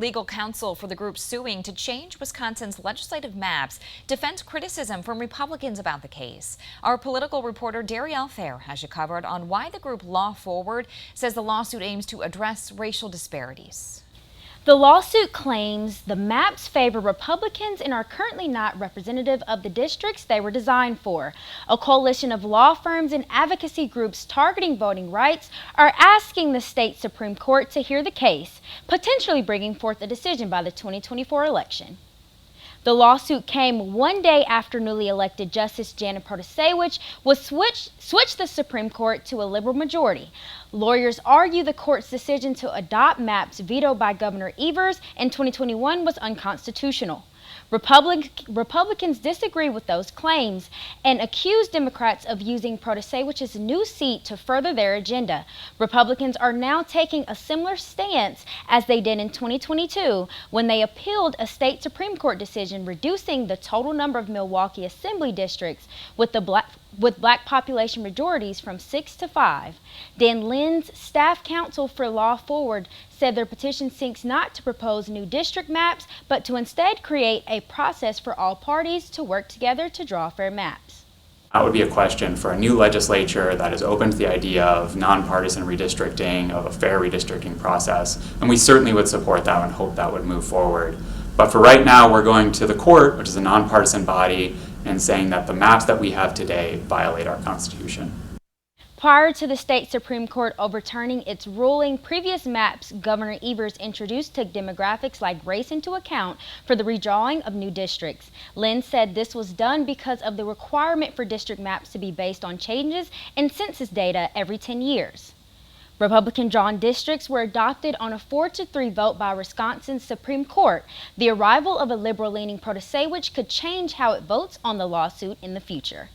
Legal counsel for the group suing to change Wisconsin's legislative maps defends criticism from Republicans about the case. Our political reporter Darielle Fair has you covered on why the group Law Forward says the lawsuit aims to address racial disparities. The lawsuit claims the maps favor Republicans and are currently not representative of the districts they were designed for. A coalition of law firms and advocacy groups targeting voting rights are asking the state Supreme Court to hear the case, potentially bringing forth a decision by the 2024 election. The lawsuit came one day after newly elected Justice Janet Protasewicz was switched the Supreme Court to a liberal majority. Lawyers argue the court's decision to adopt maps vetoed by Governor Evers in 2021 was unconstitutional. Republicans disagree with those claims and accuse Democrats of using Protasewicz's new seat to further their agenda. Republicans are now taking a similar stance as they did in 2022 when they appealed a state Supreme Court decision reducing the total number of Milwaukee Assembly districts with black population majorities from 6 to 5. Dan Lynn's staff counsel for Law Forward said their petition seeks not to propose new district maps, but to instead create a process for all parties to work together to draw fair maps. That would be a question for a new legislature that is open to the idea of nonpartisan redistricting, of a fair redistricting process, and we certainly would support that and hope that would move forward. But for right now, we're going to the court, which is a nonpartisan body, and saying that the maps that we have today violate our Constitution. Prior to the state Supreme Court overturning its ruling, previous maps Governor Evers introduced took demographics like race into account for the redrawing of new districts. Lynn said this was done because of the requirement for district maps to be based on changes in census data every 10 years. Republican-drawn districts were adopted on a 4-3 vote by Wisconsin's Supreme Court. The arrival of a liberal-leaning Protasewicz could change how it votes on the lawsuit in the future.